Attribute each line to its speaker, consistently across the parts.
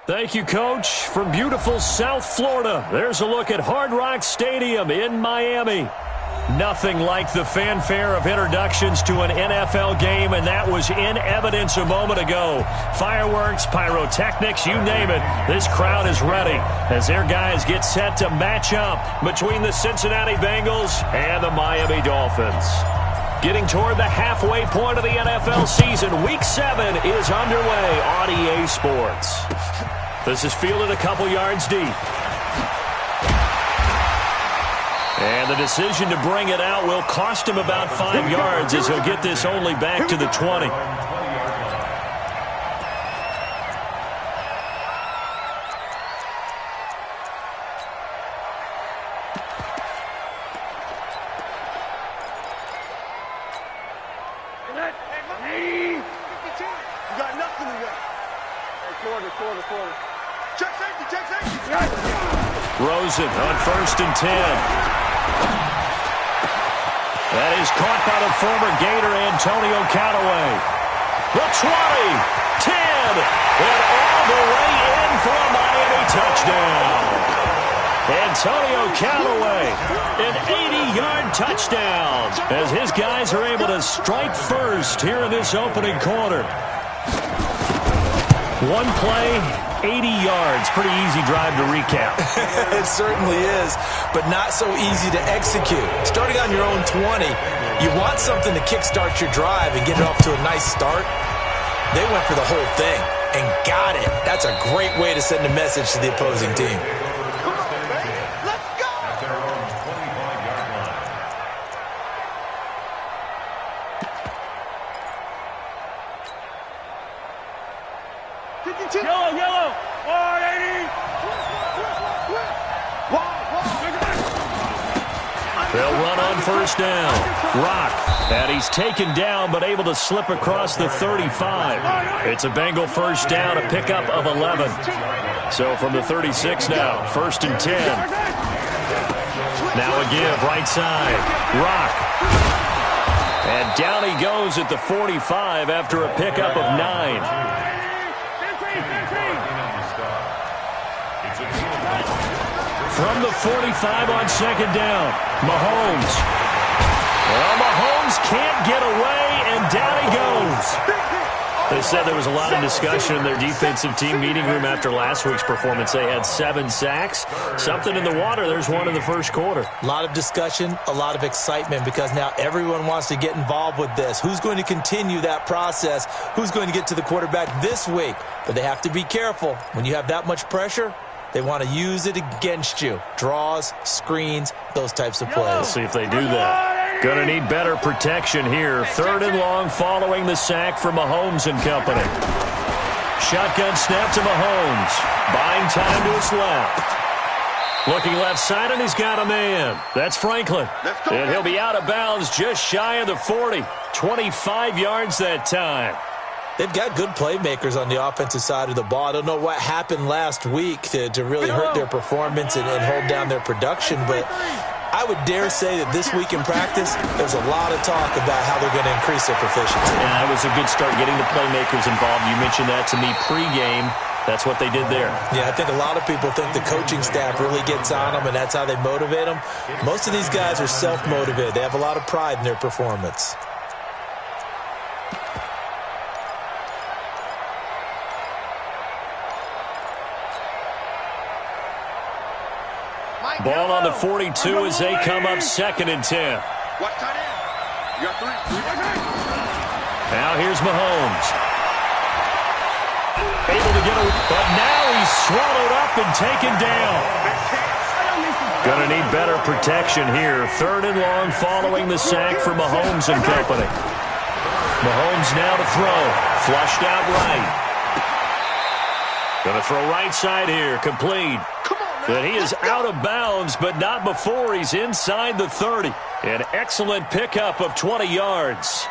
Speaker 1: Thank you, Coach. From beautiful South Florida, there's a look at Hard Rock Stadium in Miami. Nothing like the fanfare of introductions to an NFL game, and that was in evidence a moment ago. Fireworks, pyrotechnics, you name it. This crowd is ready as their guys get set to match up between the Cincinnati Bengals and the Miami Dolphins. Getting toward the halfway point of the NFL season, Week 7 is underway on EA Sports. This is fielded a couple yards deep. And the decision to bring it out will cost him about 5 yards as he'll get this only back to the 20. Rosen on 1st and 10. That is caught by the former Gator Antonio Callaway. The 20, 10, and all the way in for a Miami touchdown. Antonio Callaway, an 80-yard touchdown as his guys are able to strike first here in this opening quarter. One play, 80 yards. Pretty easy drive to recap.
Speaker 2: It certainly is, but not so easy to execute. Starting on your own 20, you want something to kickstart your drive and get it off to a nice start. They went for the whole thing and got it. That's a great way to send a message to the opposing team.
Speaker 3: Come on, baby. Let's go!
Speaker 4: At their own 25-yard line.
Speaker 3: Yellow. 180.
Speaker 1: They'll run on 1st down. Rock. And he's taken down but able to slip across the 35. It's a Bengal 1st down, a pickup of 11. So from the 36 now, 1st and 10. Now a give, right side. Rock. And down he goes at the 45 after a pickup of 9. From the 45 on 2nd down, Mahomes. Well, Mahomes can't get away, and down he goes. They said there was a lot of discussion in their defensive team meeting room after last week's performance. They had 7 sacks. Something in the water. There's one in the first quarter.
Speaker 2: A lot of discussion, a lot of excitement because now everyone wants to get involved with this. Who's going to continue that process? Who's going to get to the quarterback this week? But they have to be careful. When you have that much pressure, they want to use it against you. Draws, screens, those types of plays.
Speaker 1: Let's see if they do that. Going to need better protection here. 3rd and long following the sack for Mahomes and company. Shotgun snap to Mahomes. Buying time to his left. Looking left side, and he's got a man. That's Franklin. And he'll be out of bounds just shy of the 40. 25 yards that time.
Speaker 2: They've got good playmakers on the offensive side of the ball. I don't know what happened last week to really hurt their performance and hold down their production, but I would dare say that this week in practice, there's a lot of talk about how they're going to increase their proficiency.
Speaker 1: Yeah, it was a good start getting the playmakers involved. You mentioned that to me pregame. That's what they did there.
Speaker 2: Yeah, I think a lot of people think the coaching staff really gets on them, and that's how they motivate them. Most of these guys are self-motivated. They have a lot of pride in their performance.
Speaker 1: Ball on the 42 as they come up 2nd and 10. Now here's Mahomes. Able to get a... But now he's swallowed up and taken down. Going to need better protection here. 3rd and long following the sack for Mahomes and company. Mahomes now to throw. Flushed out right. Going to throw right side here. Complete. But he is out of bounds, but not before he's inside the 30. An excellent pickup of 20 yards.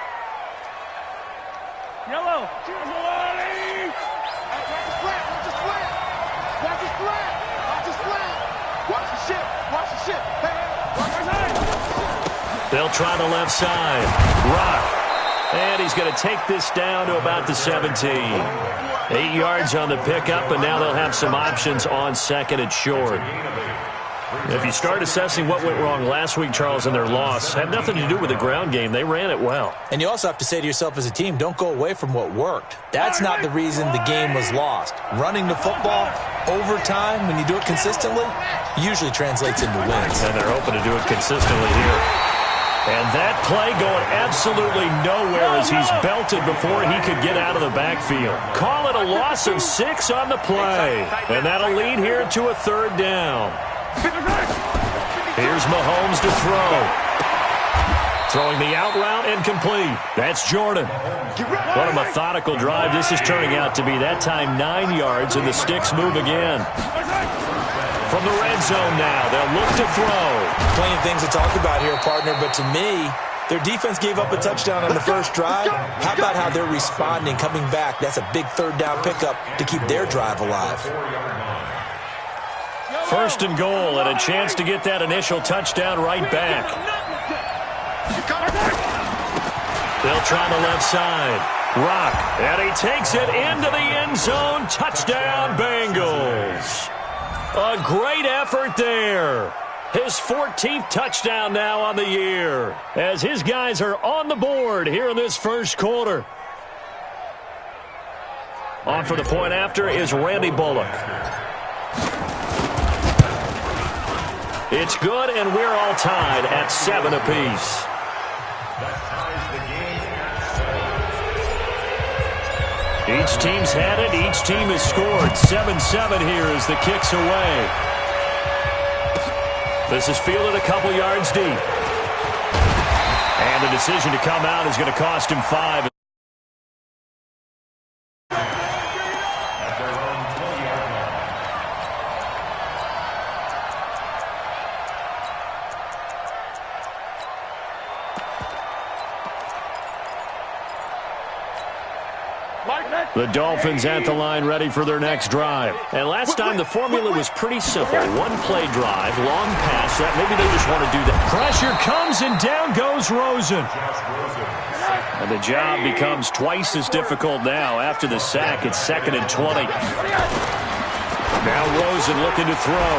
Speaker 3: Yellow. Watch the ship.
Speaker 1: They'll try the left side. Rock. And he's going to take this down to about the 17. 8 yards on the pickup, and now they'll have some options on second and short. If you start assessing what went wrong last week, Charles, in their loss, had nothing to do with the ground game. They ran it well.
Speaker 2: And you also have to say to yourself as a team, don't go away from what worked. That's not the reason the game was lost. Running the football over time, when you do it consistently, usually translates into wins.
Speaker 1: And they're hoping to do it consistently here. And that play going absolutely nowhere as he's belted before he could get out of the backfield. Call it a loss of 6 on the play. And that'll lead here to a 3rd down. Here's Mahomes to throw. Throwing the out route incomplete. That's Jordan. What a methodical drive this is turning out to be. That time 9 yards, and the sticks move again. From the red zone now, they'll look to throw.
Speaker 2: Plenty of things to talk about here, partner, but to me, their defense gave up a touchdown on the first drive. How about how they're responding, coming back? That's a big 3rd down pickup to keep their drive alive.
Speaker 1: 1st and goal, and a chance to get that initial touchdown right back. They'll try the left side. Rock, and he takes it into the end zone. Touchdown, Bengals. A great effort there. His 14th touchdown now on the year, as his guys are on the board here in this first quarter. On for the point after is Randy Bullock. It's good, and we're all tied at 7 apiece. Each team's had it. Each team has scored. 7-7 here as the kick's away. This is fielded a couple yards deep. And the decision to come out is going to cost him 5. The Dolphins at the line ready for their next drive. And last time the formula was pretty simple. 1-play drive, long pass. That maybe they just want to do that. Pressure comes and down goes Rosen. And the job becomes twice as difficult now. After the sack, it's 2nd and 20. Now Rosen looking to throw.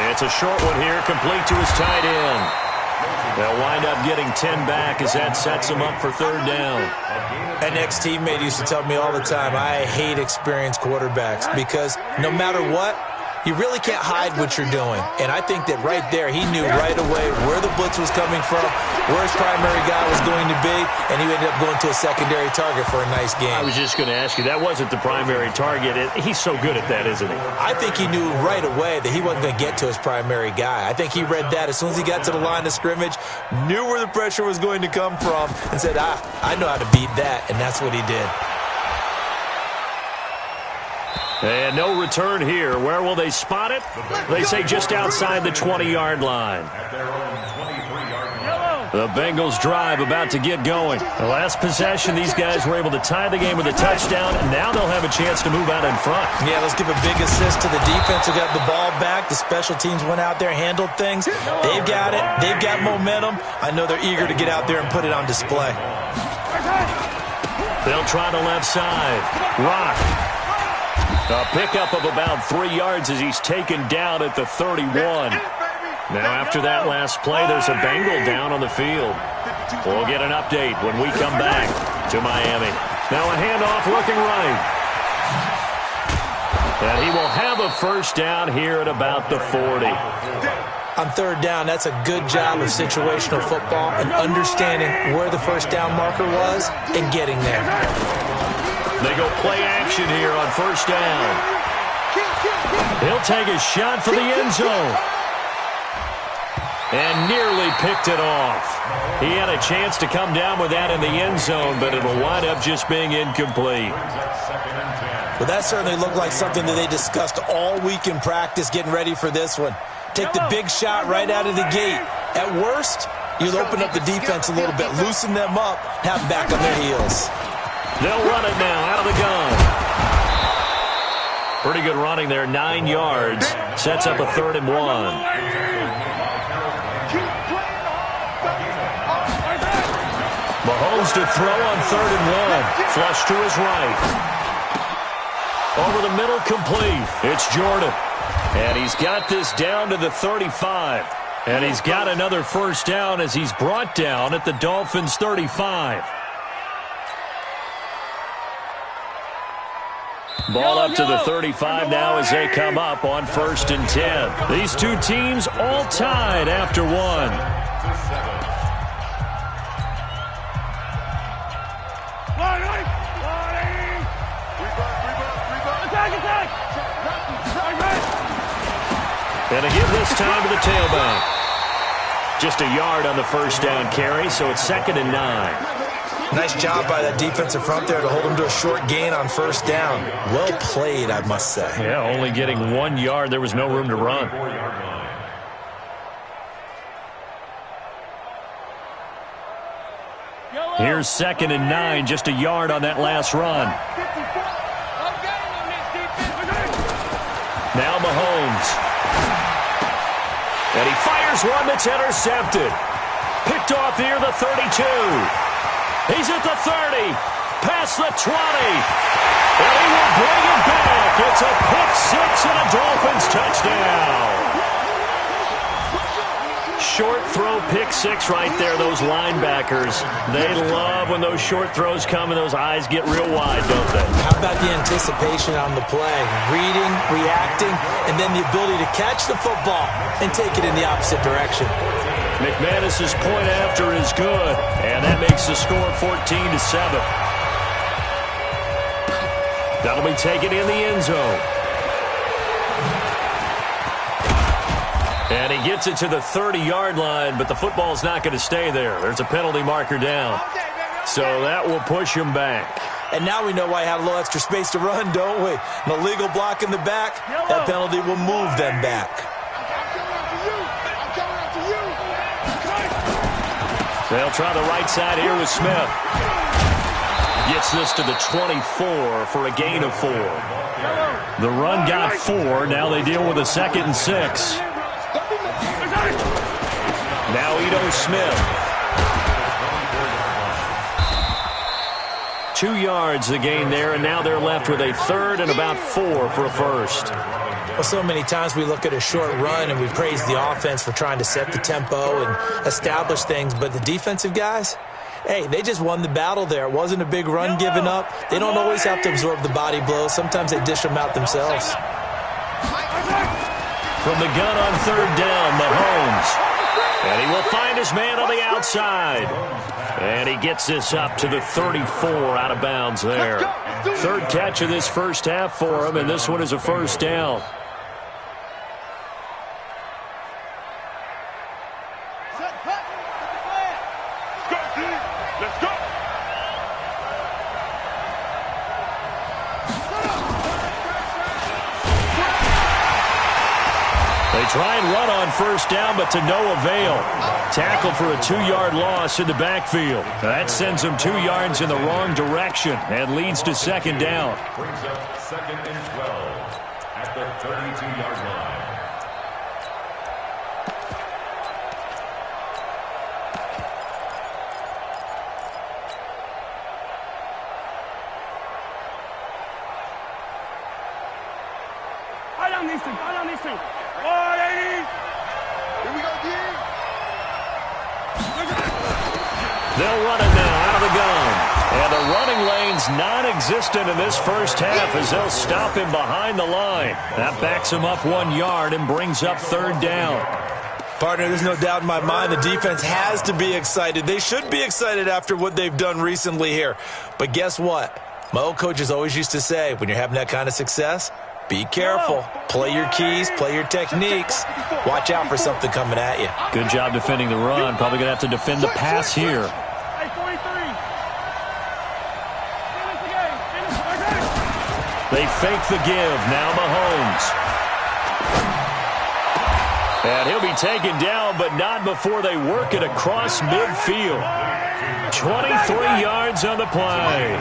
Speaker 1: It's a short one here, complete to his tight end. They'll wind up getting 10 back as that sets them up for 3rd down.
Speaker 2: An ex-teammate used to tell me all the time, I hate experienced quarterbacks because no matter what, you really can't hide what you're doing. And I think that right there, he knew right away where the blitz was coming from, where his primary guy was going to be, and he ended up going to a secondary target for a nice game.
Speaker 1: I was just going to ask you, that wasn't the primary target. He's so good at that, isn't he?
Speaker 2: I think he knew right away that he wasn't going to get to his primary guy. I think he read that as soon as he got to the line of scrimmage, knew where the pressure was going to come from, and said, I know how to beat that, and that's what he did.
Speaker 1: And no return here. Where will they spot it? They say just outside the 20-yard line. The Bengals drive about to get going. The last possession, these guys were able to tie the game with a touchdown, and now they'll have a chance to move out in front.
Speaker 2: Yeah, let's give a big assist to the defense who got the ball back. The special teams went out there, handled things. They've got it. They've got momentum. I know they're eager to get out there and put it on display.
Speaker 1: They'll try the left side. Rock. A pickup of about 3 yards as he's taken down at the 31. Now, after that last play, there's a Bengal down on the field. We'll get an update when we come back to Miami. Now a handoff looking right. And he will have a 1st down here at about the 40.
Speaker 2: On 3rd down, that's a good job of situational football and understanding where the 1st down marker was and getting there.
Speaker 1: They go play action here on 1st down. He'll take a shot for the end zone. And nearly picked it off. He had a chance to come down with that in the end zone, but it'll wind up just being incomplete.
Speaker 2: Well, that certainly looked like something that they discussed all week in practice getting ready for this one. Take the big shot right out of the gate. At worst, you'll open up the defense a little bit, loosen them up, have them back on their heels.
Speaker 1: They'll run it now out of the gun. Pretty good running there, 9 yards. Sets up a 3rd and 1. Mahomes to throw on 3rd and 1. Flush to his right. Over the middle, complete. It's Jordan. And he's got this down to the 35. And he's got another first down as he's brought down at the Dolphins' 35. Ball up to the 35 now as they come up on 1st and 10. These two teams all tied after one. And a give this time to the tailback. Just a yard on the first down carry, so it's 2nd and 9.
Speaker 2: Nice job by that defensive front there to hold them to a short gain on first down. Well played, I must say.
Speaker 1: Yeah, only getting 1 yard. There was no room to run. Here's 2nd and 9, just a yard on that last run. Now Mahomes. And he fires one that's intercepted. Picked off near the 32. He's at the 30. Past the 20. And he will bring it back. It's a pick six and a Dolphins touchdown. Short throw pick six right there, those linebackers. They love when those short throws come and those eyes get real wide, don't they?
Speaker 2: How about the anticipation on the play? Reading, reacting, and then the ability to catch the football and take it in the opposite direction.
Speaker 1: McManus's point after is good, and that makes the score 14-7. That'll be taken in the end zone. And he gets it to the 30-yard line, but the football's not going to stay there. There's a penalty marker down. So that will push him back.
Speaker 2: And now we know why he had a little extra space to run, don't we? An illegal block in the back, that penalty will move them back.
Speaker 1: They'll try the right side here with Smith. Gets this to the 24 for a gain of 4. The run got 4. Now they deal with a 2nd and 6. Now Ito Smith. 2 yards the gain there, and now they're left with a 3rd and about 4 for a first.
Speaker 2: Well, so many times we look at a short run and we praise the offense for trying to set the tempo and establish things, but the defensive guys, hey, they just won the battle there. It wasn't a big run given up. They don't always have to absorb the body blows. Sometimes they dish them out themselves.
Speaker 1: From the gun on 3rd down, Mahomes. And he will find his man on the outside. And he gets this up to the 34 out of bounds there. 3rd catch of this first half for him, and this one is a first down.
Speaker 3: Let's go.
Speaker 1: They try and run on first down, but to no avail. Tackle for a 2-yard loss in the backfield. That sends them 2 yards in the wrong direction and leads to 2nd down.
Speaker 4: Brings up 2nd and 12 at the 32-yard line.
Speaker 3: I don't need to. 180. Here we go, D.
Speaker 1: They'll run it now out of the gun. And the running lane's non-existent in this first half as they'll stop him behind the line. That backs him up 1 yard and brings up 3rd down.
Speaker 2: Partner, there's no doubt in my mind the defense has to be excited. They should be excited after what they've done recently here. But guess what? My old coaches always used to say, when you're having that kind of success, be careful. Play your keys, play your techniques. Watch out for something coming at you.
Speaker 1: Good job defending the run. Probably going to have to defend the pass here. They fake the give. Now Mahomes. And he'll be taken down, but not before they work it across midfield. 23 yards on the play.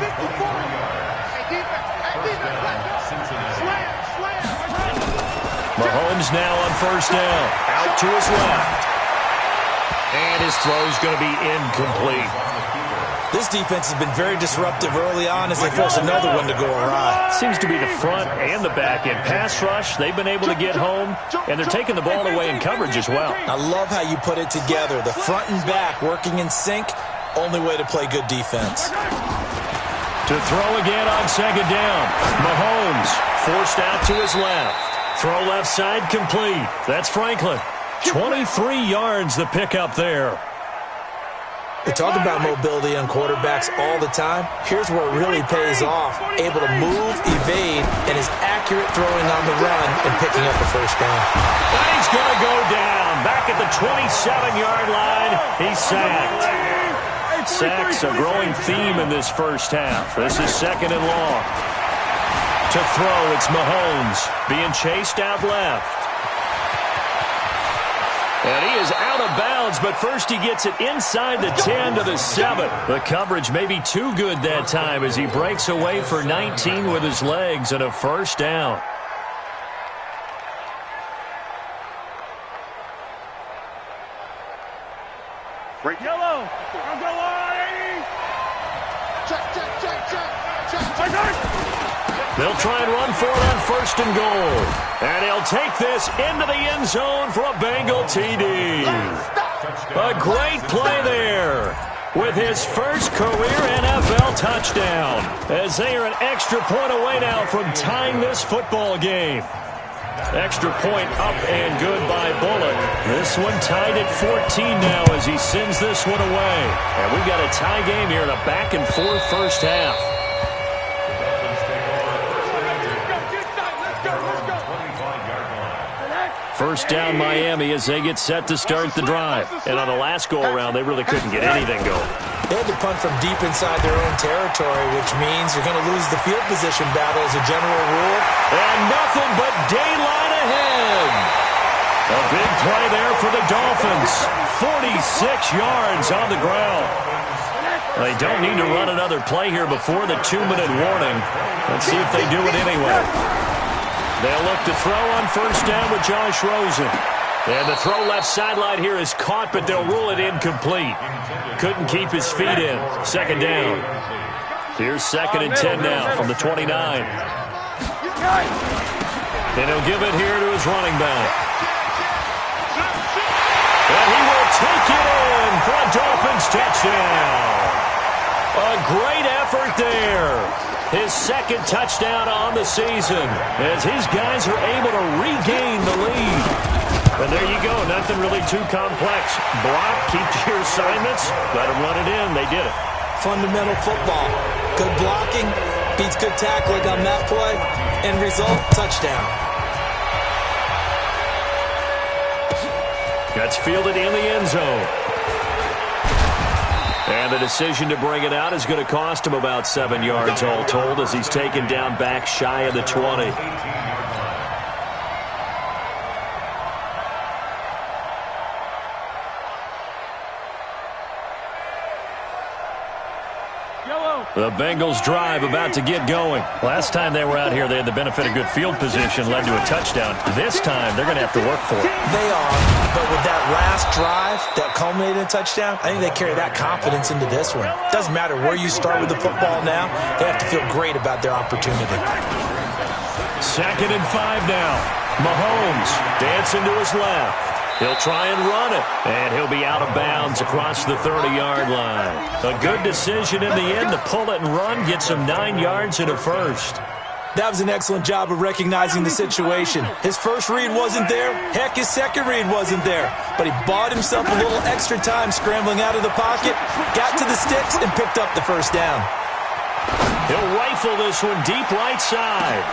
Speaker 1: Mahomes now on first down. Out to his left. And his throw's going to be incomplete.
Speaker 2: This defense has been very disruptive early on as they force another one to go awry.
Speaker 1: Seems to be the front and the back end. Pass rush, they've been able to get home, and they're taking the ball away in coverage as well.
Speaker 2: I love how you put it together. The front and back working in sync, only way to play good defense.
Speaker 1: To throw again on second down. Mahomes forced out to his left. Throw left side complete. That's Franklin. 23 yards the pickup there.
Speaker 2: We talk about mobility on quarterbacks all the time. Here's where it really pays off. Able to move, evade, and is accurate throwing on the run and picking up a first down.
Speaker 1: And he's going to go down. Back at the 27-yard line. He's sacked. Sacks a growing theme in this first half. This is second and long. To throw, it's Mahomes being chased out left. And he is out of bounds, but first he gets it inside the 10 to the 7. The coverage may be too good that time as he breaks away for 19 with his legs and a first down.
Speaker 3: Break yellow. I'll go on, 80. Check.
Speaker 1: They'll try and run for it on first and goal. And he'll take this into the end zone for a Bengal TD. A great play there with his first career NFL touchdown, as they are an extra point away now from tying this football game. Extra point up and good by Bullock. This one tied at 14 now as he sends this one away. And we've got a tie game here in a back-and-forth first half. First down Miami as they get set to start the drive. And on the last go-around, they really couldn't get anything going.
Speaker 2: They had to punt from deep inside their own territory, which means you're going to lose the field position battle as a general rule.
Speaker 1: And nothing but daylight ahead. A big play there for the Dolphins. 46 yards on the ground. They don't need to run another play here before the 2-minute warning. Let's see if they do it anyway. They'll look to throw on first down with Josh Rosen. And the throw left sideline here is caught, but they'll rule it incomplete. Couldn't keep his feet in. Second down. Here's second and 10 now from the 29. And he'll give it here to his running back. And he will take it in for a Dolphins touchdown. A great effort there. His second touchdown on the season as his guys are able to regain the lead. And there you go. Nothing really too complex. Block, keep to your assignments, let them run it in. They did it.
Speaker 2: Fundamental football. Good blocking beats good tackling on that play. End result, touchdown.
Speaker 1: That's fielded in the end zone. And the decision to bring it out is going to cost him about 7 yards all told as he's taken down back shy of the 20. The Bengals drive about to get going. Last time they were out here, they had the benefit of good field position, led to a touchdown. This time, they're going to have to work for it.
Speaker 2: They are, but with that last drive that culminated in a touchdown, I think they carry that confidence into this one. Doesn't matter where you start with the football now, they have to feel great about their opportunity.
Speaker 1: Second and 5 now. Mahomes dancing to his left. He'll try and run it, and he'll be out of bounds across the 30-yard line. A good decision in the end to pull it and run, get some 9 yards and a first.
Speaker 2: That was an excellent job of recognizing the situation. His first read wasn't there. Heck, his second read wasn't there. But he bought himself a little extra time scrambling out of the pocket, got to the sticks, and picked up the first down.
Speaker 1: He'll rifle this one deep right side.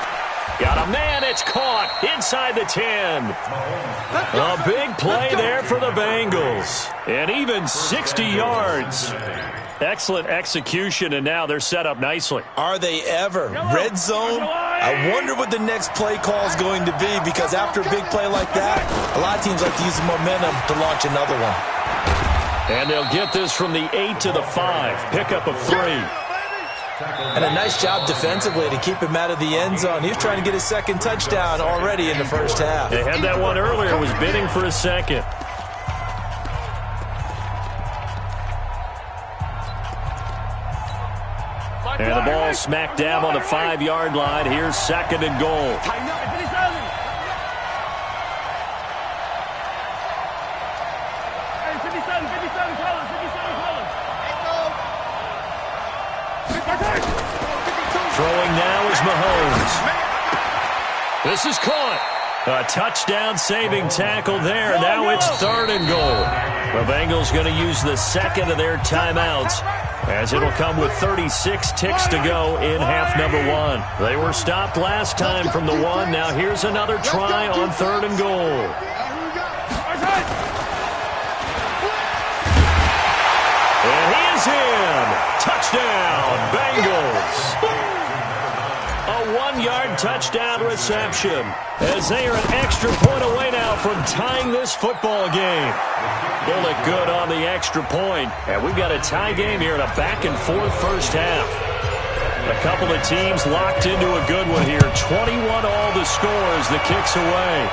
Speaker 1: Got a man, it's caught inside the 10. A big play there for the Bengals. And even 60 yards. Excellent execution, and now they're set up nicely.
Speaker 2: Are they ever? Red zone? I wonder what the next play call is going to be, because after a big play like that, a lot of teams like to use the momentum to launch another one.
Speaker 1: And they'll get this from the 8 to the 5. Pickup of 3.
Speaker 2: And a nice job defensively to keep him out of the end zone. He was trying to get his second touchdown already in the first half.
Speaker 1: They had that one earlier, was bidding for a second. And the ball smack dab on the 5-yard line. Here's 2nd and goal. Throwing now is Mahomes. This is caught. A touchdown-saving tackle there. Now it's 3rd and goal. The Bengals going to use the 2nd of their timeouts, as it'll come with 36 ticks to go in half number 1. They were stopped last time from the 1. Now here's another try on 3rd and goal. And he is in. Touchdown, Bengals. A 1-yard touchdown reception, as they are an extra point away now from tying this football game. Pull it good on the extra point, and we've got a tie game here in a back-and-forth first half. A couple of teams locked into a good one here. 21 all the score as the kick's away.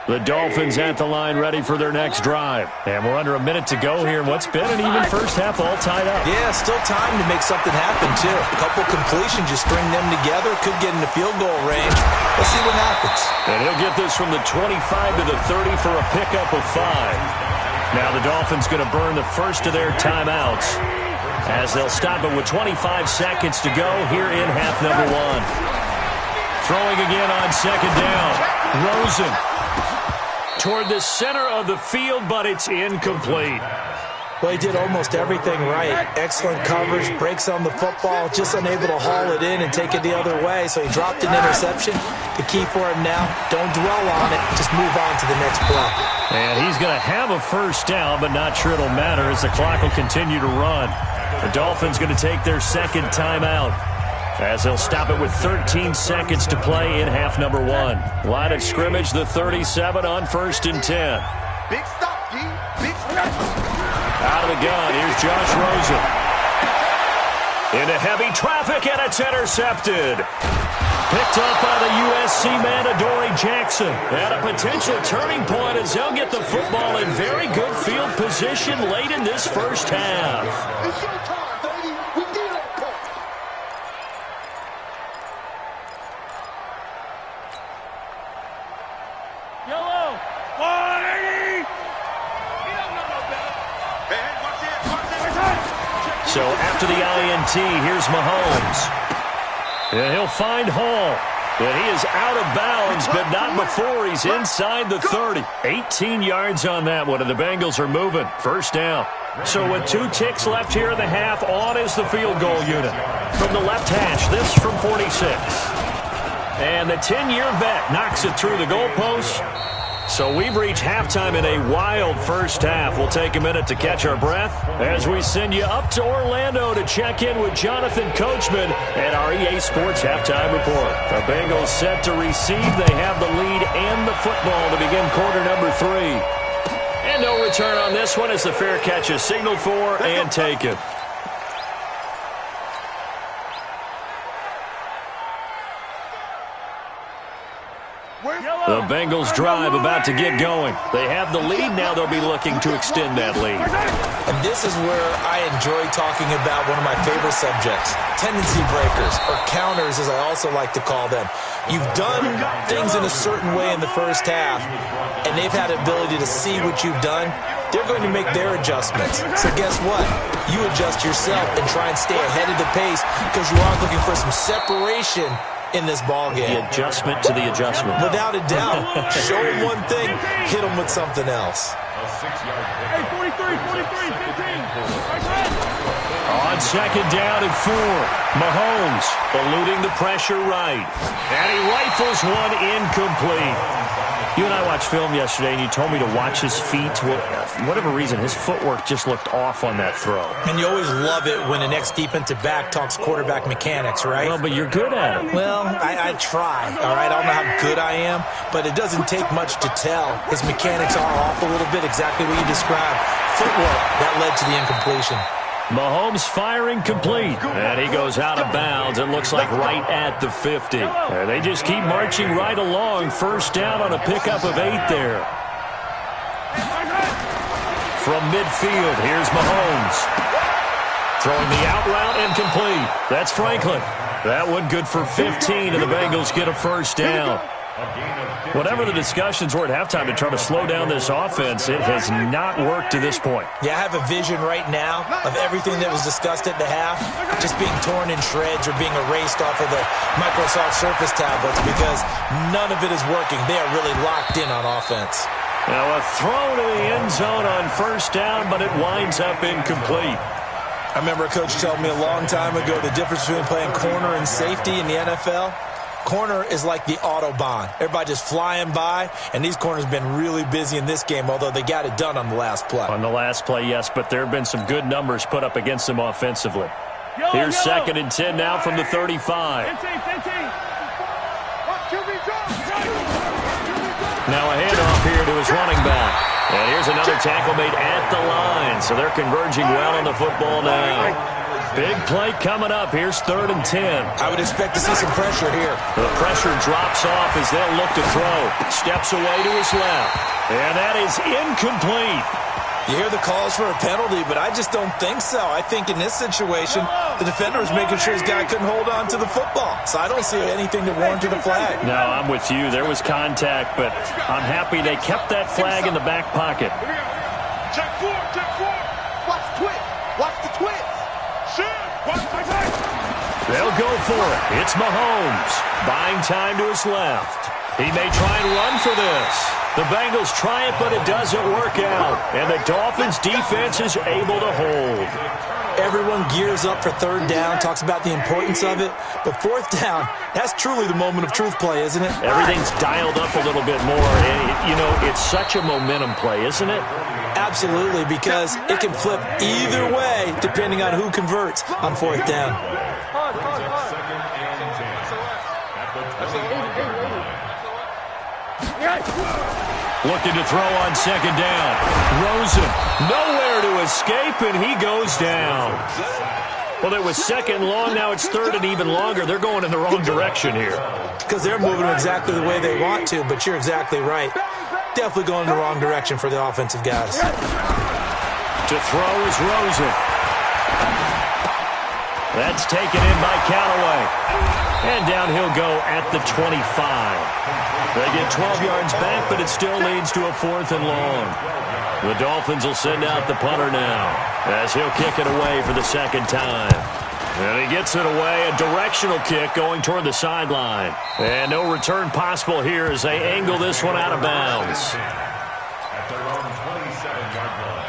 Speaker 1: The Dolphins at the line ready for their next drive. And we're under a minute to go here in what's been an even first half all tied up.
Speaker 2: Yeah, still time to make something happen, too. A couple completions, you string them together, could get into field goal range. Let's see what happens.
Speaker 1: And he'll get this from the 25 to the 30 for a pickup of 5. Now the Dolphins going to burn the first of their timeouts, as they'll stop it with 25 seconds to go here in half number 1. Throwing again on 2nd down. Rosen toward the center of the field, but it's incomplete.
Speaker 2: Well, he did almost everything right. Excellent coverage, breaks on the football, just unable to haul it in and take it the other way, so he dropped an interception. The key for him now, don't dwell on it, just move on to the next play.
Speaker 1: And he's going to have a first down, but not sure it'll matter as the clock will continue to run. The Dolphins going to take their 2nd timeout, as they'll stop it with 13 seconds to play in half number 1. Line of scrimmage, the 37 on 1st and 10.
Speaker 5: Big stop, G. Big stop.
Speaker 1: Out of the gun, here's Josh Rosen. Into heavy traffic, and it's intercepted. Picked up by the USC man, Adoree Jackson. At a potential turning point as they'll get the football in very good field position late in this first half.
Speaker 5: It's your time, baby. We did it.
Speaker 3: Yellow. 180.
Speaker 1: So after the INT, here's Mahomes. And he'll find Hall. But he is out of bounds, but not before he's inside the 30. 18 yards on that one, and the Bengals are moving. First down. So with 2 ticks left here in the half, on is the field goal unit. From the left hash, this from 46. And the 10-year vet knocks it through the goalpost. So we've reached halftime in a wild first half. We'll take a minute to catch our breath as we send you up to Orlando to check in with Jonathan Coachman and our EA Sports Halftime Report. The Bengals set to receive. They have the lead and the football to begin quarter number 3. And no return on this one as the fair catch is signaled for and taken. The Bengals drive about to get going. They have the lead. Now they'll be looking to extend that lead.
Speaker 2: And this is where I enjoy talking about one of my favorite subjects, tendency breakers, or counters as I also like to call them. You've done things in a certain way in the first half, and they've had the ability to see what you've done. They're going to make their adjustments. So guess what? You adjust yourself and try and stay ahead of the pace because you are looking for some separation in this ball game.
Speaker 1: The adjustment to the adjustment.
Speaker 2: Without a doubt. Show them one thing, hit them with something else.
Speaker 3: Hey, 43, 15.
Speaker 1: On 2nd down and 4, Mahomes eluding the pressure right. And he rifles one incomplete. You and I watched film yesterday, and you told me to watch his feet. Well, for whatever reason, his footwork just looked off on that throw.
Speaker 2: And you always love it when the next defensive back talks quarterback mechanics, right?
Speaker 1: Well, but you're good at it.
Speaker 2: Well, I try, all right? I don't know how good I am, but it doesn't take much to tell. His mechanics are off a little bit, exactly what you described. Footwork, that led to the incompletion.
Speaker 1: Mahomes firing complete. And he goes out of bounds. It looks like right at the 50. And they just keep marching right along. First down on a pickup of 8 there. From midfield, here's Mahomes. Throwing the out route and complete. That's Franklin. That one good for 15, and the Bengals get a first down. Whatever the discussions were at halftime to try to slow down this offense, it has not worked to this point.
Speaker 2: Yeah, I have a vision right now of everything that was discussed at the half just being torn in shreds or being erased off of the Microsoft Surface tablets because none of it is working. They are really locked in on offense.
Speaker 1: Now a throw to the end zone on first down, but it winds up incomplete.
Speaker 2: I remember a coach telling me a long time ago the difference between playing corner and safety in the NFL. Corner is like the Autobahn. Everybody just flying by, and these corners have been really busy in this game, although they got it done on the last play.
Speaker 1: On the last play, yes, but there have been some good numbers put up against them offensively. Here's 2nd and 10 now from the 35. Now a handoff here to his running back. And here's another tackle made at the line, so they're converging well on the football now. Big play coming up. Here's 3rd and 10.
Speaker 2: I would expect to see some pressure here.
Speaker 1: The pressure drops off as they'll look to throw. Steps away to his left. And that is incomplete.
Speaker 2: You hear the calls for a penalty, but I just don't think so. I think in this situation, the defender was making sure his guy couldn't hold on to the football. So I don't see anything that warranted a flag.
Speaker 1: No, I'm with you. There was contact, but I'm happy they kept that flag in the back pocket.
Speaker 5: Check four. Watch the twist. Watch the twist.
Speaker 1: They'll go for it. It's Mahomes. Buying time to his left. He may try and run for this. The Bengals try it, but it doesn't work out. And the Dolphins' defense is able to hold.
Speaker 2: Everyone gears up for 3rd down, talks about the importance of it. But 4th down, that's truly the moment of truth play, isn't it?
Speaker 1: Everything's dialed up a little bit more. And, it's such a momentum play, isn't it?
Speaker 2: Absolutely, because it can flip either way depending on who converts on 4th down.
Speaker 1: Looking to throw on 2nd down. Rosen, nowhere to escape, and he goes down. Well, it was 2nd long. Now it's 3rd and even longer. They're going in the wrong direction here.
Speaker 2: Because they're moving exactly the way they want to, but you're exactly right. Definitely going in the wrong direction for the offensive guys.
Speaker 1: To throw is Rosen. That's taken in by Callaway. And down he'll go at the 25. They get 12 yards back, but it still leads to a 4th and long. The Dolphins will send out the punter now as he'll kick it away for the 2nd time. And he gets it away, a directional kick going toward the sideline. And no return possible here as they angle this one out of bounds.
Speaker 4: At their own 27-yard line.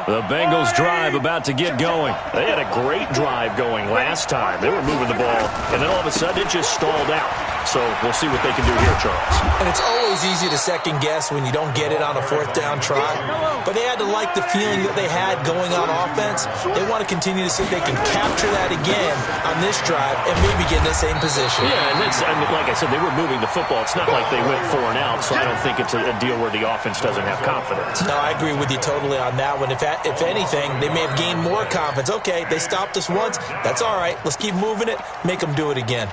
Speaker 1: The Bengals drive about to get going. They had a great drive going last time. They were moving the ball, and then all of a sudden it just stalled out. So we'll see what they can do here, Charles.
Speaker 2: And it's always easy to second guess when you don't get it on a 4th down try. But they had to like the feeling that they had going on offense. They want to continue to see if they can capture that again on this drive and maybe get in the same position.
Speaker 1: Yeah, and like I said, they were moving the football. It's not like they went 4 and out, so I don't think it's a deal where the offense doesn't have confidence.
Speaker 2: No, I agree with you totally on that one. If anything, they may have gained more confidence. Okay, they stopped us once. That's all right. Let's keep moving it. Make them do it again.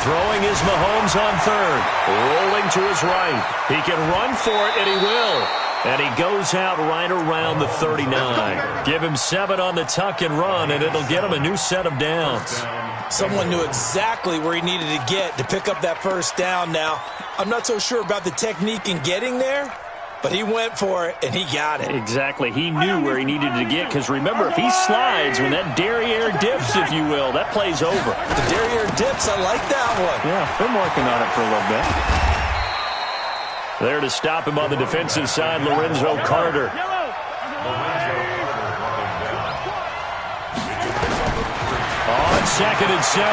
Speaker 1: Throwing is Mahomes on 3rd. Rolling to his right. He can run for it, and he will. And he goes out right around the 39. Give him 7 on the tuck and run, and it'll get him a new set of downs.
Speaker 2: Someone knew exactly where he needed to get to pick up that first down now. I'm not so sure about the technique in getting there, but he went for it, and he got it.
Speaker 1: Exactly. He knew where he needed to get, because remember, if he slides, when that derriere dips, if you will, that play's over.
Speaker 2: The derriere dips, I like that one.
Speaker 1: Yeah, been working on it for a little bit. There to stop him on the defensive side, Lorenzo Carter. On on 2nd and 7.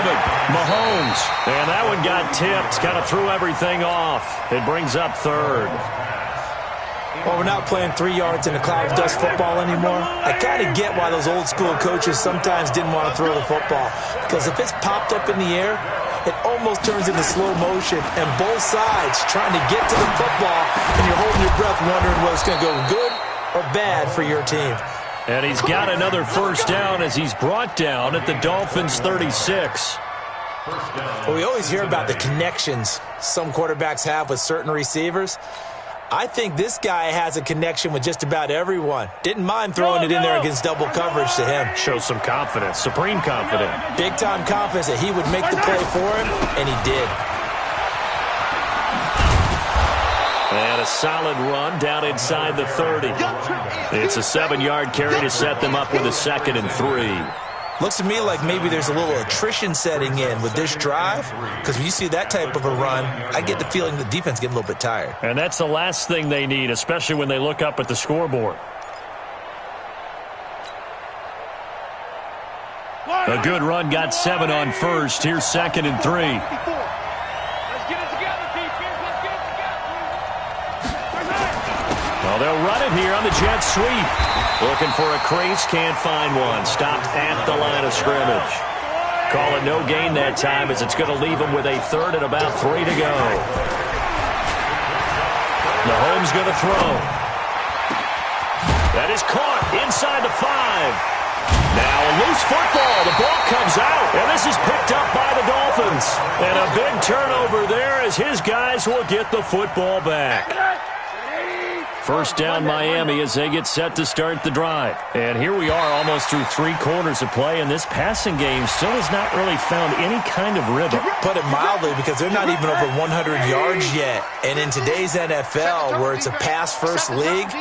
Speaker 1: Mahomes. And that one got tipped. Kind of threw everything off. It brings up 3rd.
Speaker 2: Well, we're not playing 3 yards in a cloud of dust football anymore. I kind of get why those old school coaches sometimes didn't want to throw the football. Because if it's popped up in the air, it almost turns into slow motion. And both sides trying to get to the football, and you're holding your breath wondering whether it's going to go good or bad for your team.
Speaker 1: And he's got another first down as he's brought down at the Dolphins' 36.
Speaker 2: Well, we always hear about the connections some quarterbacks have with certain receivers. I think this guy has a connection with just about everyone. Didn't mind throwing it in there against double coverage to him.
Speaker 1: Shows some confidence, supreme confidence.
Speaker 2: Big-time confidence that he would make the play for him, and he did.
Speaker 1: And a solid run down inside the 30. It's a 7-yard carry to set them up with a 2nd and 3.
Speaker 2: Looks to me like maybe there's a little attrition setting in with this drive, because when you see that type of a run, I get the feeling the defense getting a little bit tired.
Speaker 1: And that's the last thing they need, especially when they look up at the scoreboard. A good run got 7 on first. Here's 2nd and 3.
Speaker 3: Let's get it together, defense. Let's get it together.
Speaker 1: Well, they'll run it here on the jet sweep. Looking for a crease, can't find one. Stopped at the line of scrimmage. Call it no gain that time as it's going to leave them with a 3rd and about 3 to go. Mahomes going to throw. That is caught inside the 5. Now a loose football. The ball comes out, and this is picked up by the Dolphins. And a big turnover there as his guys will get the football back. First down Miami as they get set to start the drive. And here we are almost through 3 quarters of play, and this passing game still has not really found any kind of rhythm.
Speaker 2: Put it mildly, because they're not even over 100 yards yet. And in today's NFL, where it's a pass-first league,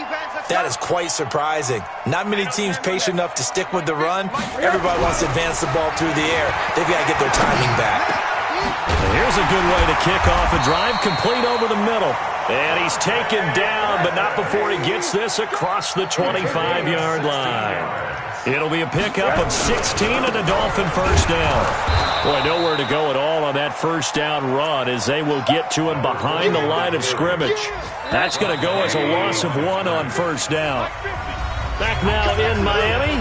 Speaker 2: that is quite surprising. Not many teams patient enough to stick with the run. Everybody wants to advance the ball through the air. They've got to get their timing back.
Speaker 1: And here's a good way to kick off a drive, complete over the middle. And he's taken down, but not before he gets this across the 25-yard line. It'll be a pickup of 16 and a Dolphin first down. Boy, nowhere to go at all on that first down run as they will get to him behind the line of scrimmage. That's going to go as a loss of 1 on first down. Back now in Miami.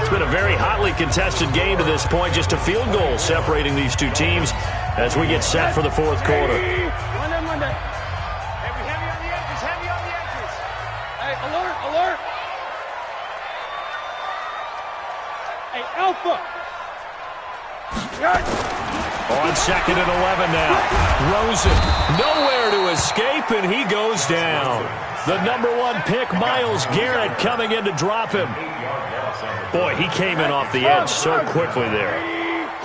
Speaker 1: It's been a very hotly contested game to this point. Just a field goal separating these two teams as we get set for the 4th quarter.
Speaker 3: Alert! Hey, Alpha!
Speaker 1: On 2nd and 11 now. Rosen, nowhere to escape, and he goes down. The number 1 pick, Myles Garrett, coming in to drop him. Boy, he came in off the edge so quickly there.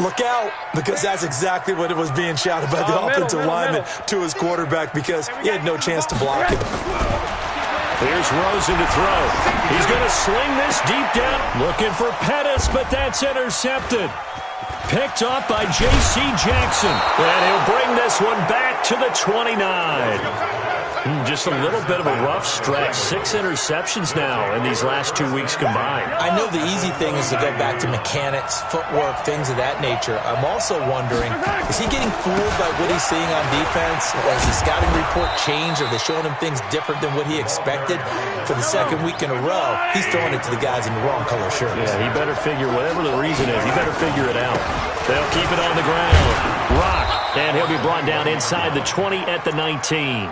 Speaker 2: Look out, because that's exactly what it was being shouted by the offensive lineman to his quarterback, because he had no chance to block him.
Speaker 1: Here's Rosen to throw. He's going to sling this deep down. Looking for Pettis, but that's intercepted. Picked up by J.C. Jackson. And he'll bring this one back to the 29. Just a little bit of a rough stretch. 6 interceptions now in these last 2 weeks combined.
Speaker 2: I know the easy thing is to go back to mechanics, footwork, things of that nature. I'm also wondering, is he getting fooled by what he's seeing on defense? Has the scouting report changed? Are they showing him things different than what he expected? For the 2nd week in a row, he's throwing it to the guys in the wrong color shirts.
Speaker 1: Yeah, he better figure, whatever the reason is, he better figure it out. They'll keep it on the ground. Rock, and he'll be brought down inside the 20 at the 19.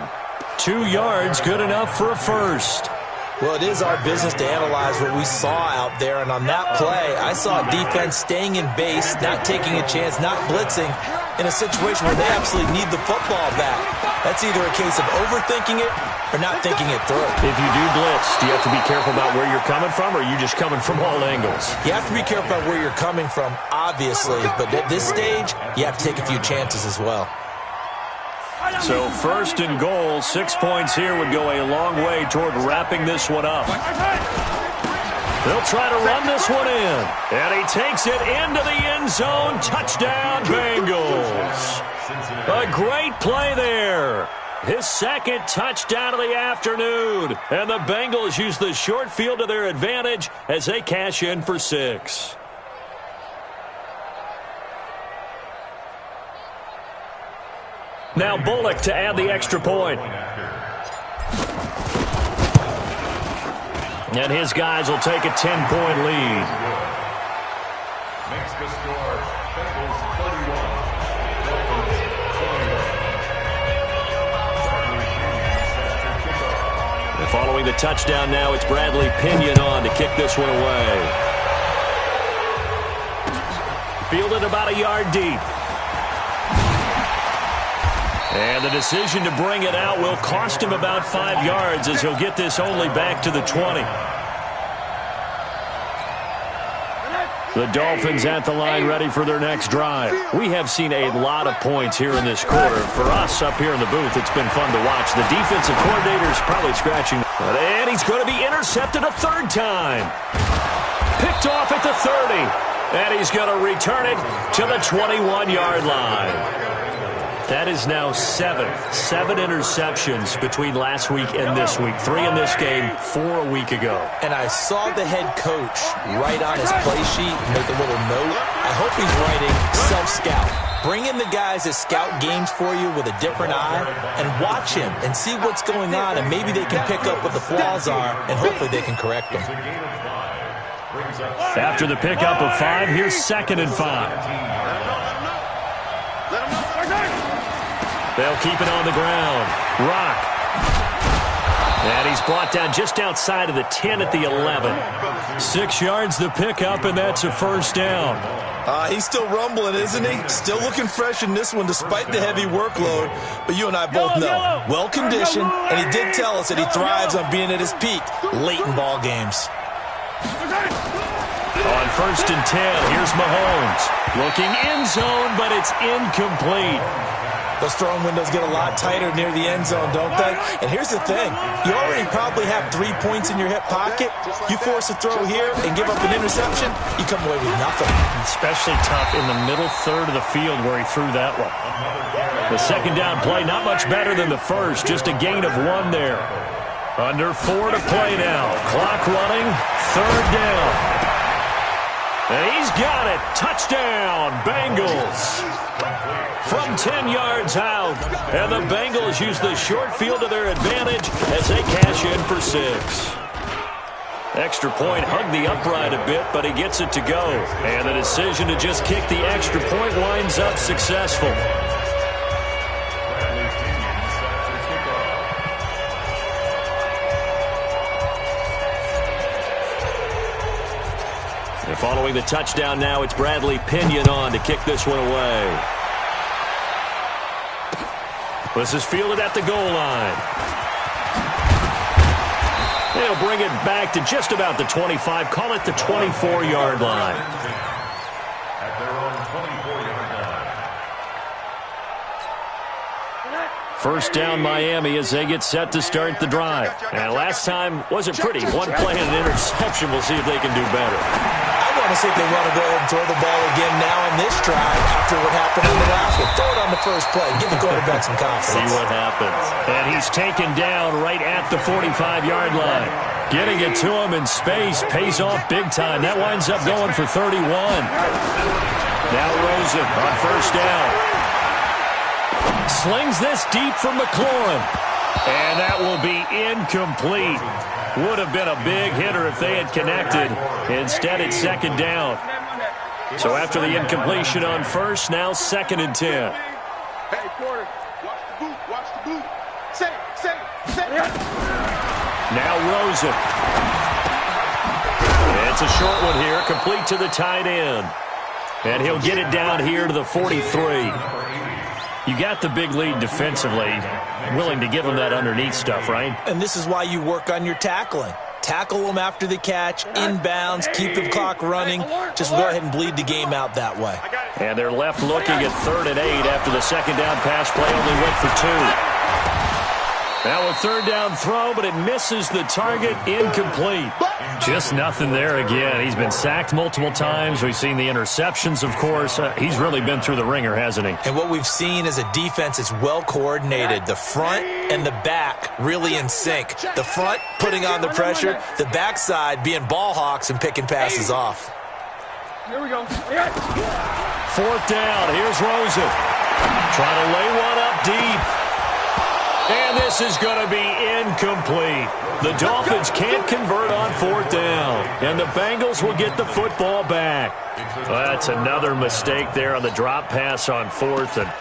Speaker 1: 2 yards, good enough for a first.
Speaker 2: Well, it is our business to analyze what we saw out there, and on that play, I saw defense staying in base, not taking a chance, not blitzing, in a situation where they absolutely need the football back. That's either a case of overthinking it or not thinking it through.
Speaker 1: If you do blitz, do you have to be careful about where you're coming from, or are you just coming from all angles?
Speaker 2: You have to be careful about where you're coming from, obviously, but at this stage, you have to take a few chances as well.
Speaker 1: So 1st and goal, 6 points here would go a long way toward wrapping this one up. They'll try to run this one in. And he takes it into the end zone. Touchdown, Bengals. A great play there. His 2nd touchdown of the afternoon. And the Bengals use the short field to their advantage as they cash in for 6. Now Bullock to add the extra point. And his guys will take a 10-point lead.
Speaker 4: Makes the score Bengals 31, Dolphins 21.
Speaker 1: And following the touchdown now, it's Bradley Pinion on to kick this one away. Fielded about a yard deep. And the decision to bring it out will cost him about 5 yards as he'll get this only back to the 20. The Dolphins at the line ready for their next drive. We have seen a lot of points here in this quarter. For us up here in the booth, it's been fun to watch. The defensive coordinator's probably scratching. And he's going to be intercepted a third time. Picked off at the 30. And he's going to return it to the 21-yard line. That is now 7 interceptions between last week and this week. 3 in this game, 4 a week ago.
Speaker 2: And I saw the head coach write on his play sheet, make a little note. I hope he's writing self-scout. Bring in the guys that scout games for you with a different eye and watch him and see what's going on, and maybe they can pick up what the flaws are, and hopefully they can correct them.
Speaker 1: After the pickup of 5, here's 2nd and 5. They'll keep it on the ground. Rock. And he's brought down just outside of the 10 at the 11. 6 yards the pickup, and that's a first down.
Speaker 2: He's still rumbling, isn't he? Still looking fresh in this one despite the heavy workload. But you and I both know, well-conditioned, and he did tell us that he thrives on being at his peak late in ball games.
Speaker 1: On 1st and 10, here's Mahomes. Looking end zone, but it's incomplete.
Speaker 2: Those throwing windows get a lot tighter near the end zone, don't they? And here's the thing. You already probably have 3 points in your hip pocket. You force a throw here and give up an interception, you come away with nothing.
Speaker 1: Especially tough in the middle third of the field where he threw that one. The second down play, not much better than the first. Just a gain of 1 there. Under 4 to play now. Clock running. 3rd down. And he's got it. Touchdown, Bengals. From 10 yards out. And the Bengals use the short field to their advantage as they cash in for 6. Extra point hugged the upright a bit, but he gets it to go. And the decision to just kick the extra point winds up successful. And following the touchdown now, it's Bradley Pinion on to kick this one away. This is fielded at the goal line. They'll bring it back to just about the 25. Call it the 24-yard line.
Speaker 4: At their own 24-yard line.
Speaker 1: First down Miami as they get set to start the drive. And last time wasn't pretty. 1 play and an interception. We'll see if they can do better.
Speaker 2: I want to see if they want to go ahead and throw the ball again now in this drive after what happened on the last one. Throw it on the first play. Give the quarterback some confidence.
Speaker 1: See what happens. And he's taken down right at the 45-yard line. Getting it to him in space pays off big time. That winds up going for 31. Now Rosen on first down. Slings this deep from McLaurin. And that will be incomplete. Would have been a big hitter if they had connected. Instead, it's 2nd down. So after the incompletion on first, now 2nd and 10.
Speaker 5: Hey, quarter, watch the boot, watch the boot. Say it.
Speaker 1: Now Rosen. It's a short one here, complete to the tight end. And he'll get it down here to the 43. You got the big lead defensively. Willing to give them that underneath stuff, right?
Speaker 2: And this is why you work on your tackling. Tackle them after the catch, inbounds, keep the clock running. Just go ahead and bleed the game out that way.
Speaker 1: And they're left looking at 3rd and 8 after the second down pass play only went for 2. Now a 3rd down throw, but it misses the target, incomplete. Just nothing there again. He's been sacked multiple times. We've seen the interceptions, of course. He's really been through the ringer, hasn't he?
Speaker 2: And what we've seen is a defense that's well coordinated. The front and the back really in sync. The front putting on the pressure, the backside being ball hawks and picking passes off.
Speaker 3: Here we go.
Speaker 1: 4th down. Here's Rosen. Trying to lay one up deep. And this is going to be incomplete. The Dolphins can't convert on fourth down. And the Bengals will get the football back. Well, that's another mistake there on the drop pass on fourth. And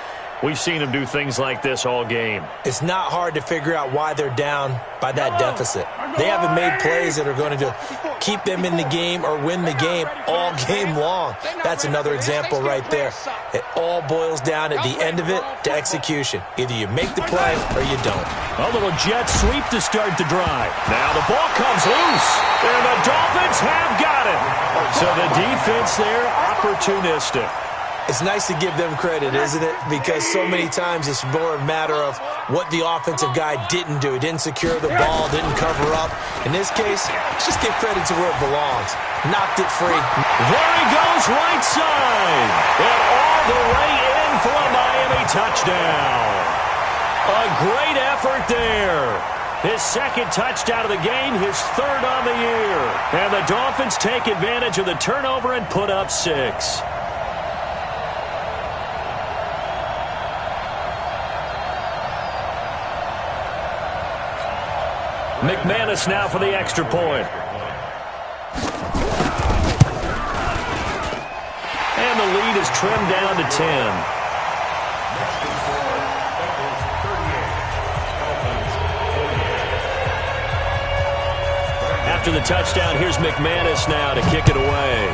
Speaker 1: we've seen them do things like this all game.
Speaker 2: It's not hard to figure out why they're down by that deficit. They haven't made plays that are going to keep them in the game or win the game all game long. That's another example right there. It all boils down at the end of it to execution. Either you make the play or you don't.
Speaker 1: A little jet sweep to start the drive. Now the ball comes loose, and the Dolphins have got it. So the defense there, opportunistic.
Speaker 2: It's nice to give them credit, isn't it? Because so many times it's more a matter of what the offensive guy didn't do. He didn't secure the ball, didn't cover up. In this case, let's just give credit to where it belongs. Knocked it free.
Speaker 1: There he goes, right side. And all the way in for a Miami touchdown. A great effort there. His second touchdown of the game, his third on the year. And the Dolphins take advantage of the turnover and put up 6. McManus now for the extra point. And the lead is trimmed down to 10. After the touchdown, here's McManus now to kick it away.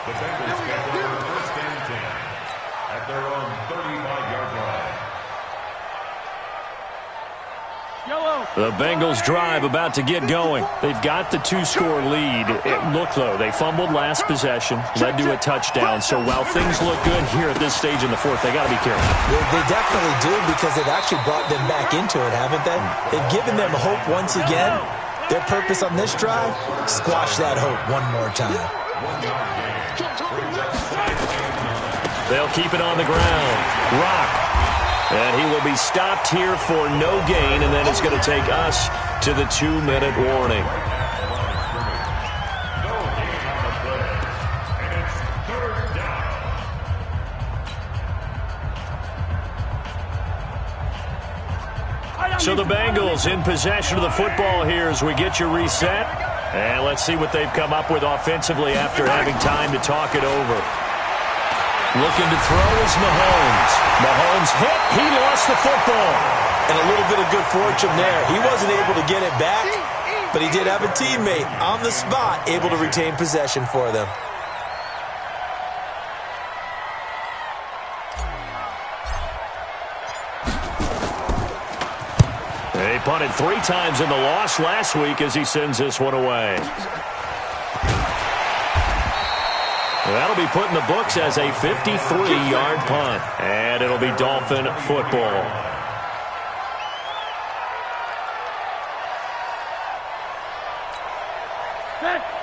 Speaker 4: The Bengals get their first and 10 at their own 35-yard line.
Speaker 1: The Bengals drive about to get going. They've got the 2-score lead. Look, though, they fumbled last possession, led to a touchdown. So while things look good here at this stage in the fourth, they got to be careful.
Speaker 2: They definitely do, because they've actually brought them back into it, haven't they? They've given them hope once again. Their purpose on this drive, squash that hope one more time.
Speaker 1: They'll keep it on the ground. Rock. And he will be stopped here for no gain, and then it's going to take us to the 2-minute warning. So the Bengals in possession of the football here as we get you reset. And let's see what they've come up with offensively after having time to talk it over. Looking to throw is Mahomes. Mahomes hit. He lost the football.
Speaker 2: And a little bit of good fortune there. He wasn't able to get it back, but he did have a teammate on the spot able to retain possession for them.
Speaker 1: He punted 3 times in the loss last week as he sends this one away. That'll be put in the books as a 53-yard punt. And it'll be Dolphin football.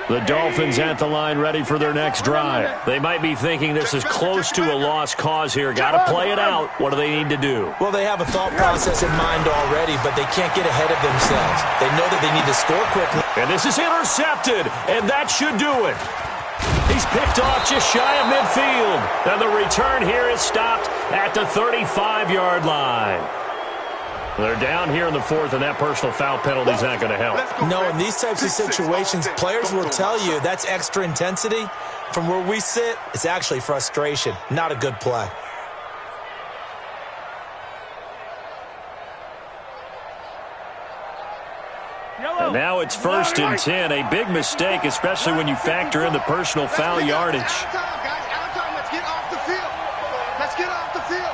Speaker 1: The Dolphins at the line ready for their next drive. They might be thinking this is close to a lost cause here. Got to play it out. What do they need to do?
Speaker 2: Well, they have a thought process in mind already, but they can't get ahead of themselves. They know that they need to score quickly.
Speaker 1: And this is intercepted, and that should do it. He's picked off just shy of midfield. And the return here is stopped at the 35-yard line. They're down here in the fourth, and that personal foul penalty is not going to help.
Speaker 2: No, in these types of situations, players will tell you that's extra intensity. From where we sit, it's actually frustration, not a good play.
Speaker 1: And now it's 1st and 10. A big mistake, especially when you factor in the personal foul yardage.
Speaker 5: Let's get off the field. Let's get off the field.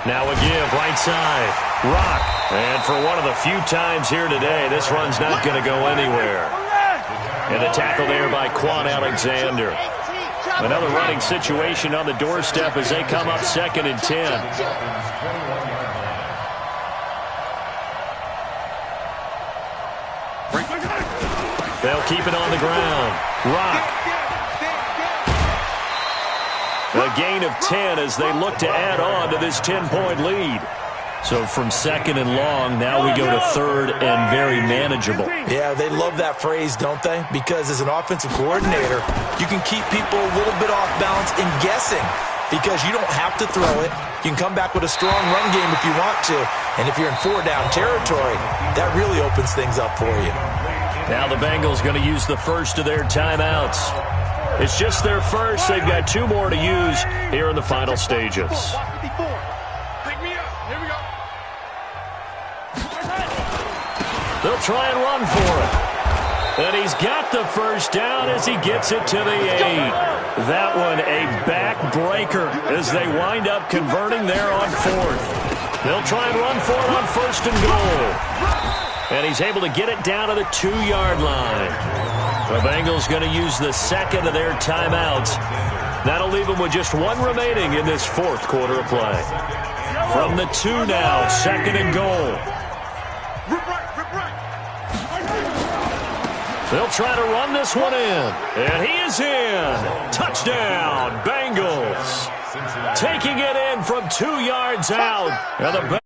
Speaker 1: Now a give, right side. Rock. And for one of the few times here today, this run's not going to go anywhere. And the tackle there by Quan Alexander. Another running situation on the doorstep as they come up 2nd and 10. They'll keep it on the ground. Rock. A gain of 10 as they look to add on to this 10-point lead. So from second and long, now we go to third and very manageable.
Speaker 2: Yeah, they love that phrase, don't they? Because as an offensive coordinator, you can keep people a little bit off balance and guessing because you don't have to throw it. You can come back with a strong run game if you want to. And if you're in four-down territory, that really opens things up for you.
Speaker 1: Now the Bengals going to use the first of their timeouts. It's just their first. They've got 2 more to use here in the final stages. They'll try and run for it. And he's got the first down as he gets it to the 8. That one a backbreaker as they wind up converting there on 4th. They'll try and run for it on 1st and goal. And he's able to get it down to the 2-yard line. The Bengals going to use the second of their timeouts. That'll leave them with just 1 remaining in this 4th quarter of play. From the 2 now, 2nd and goal. They'll try to run this one in. And he is in. Touchdown, Bengals. Taking it in from 2 yards out. And the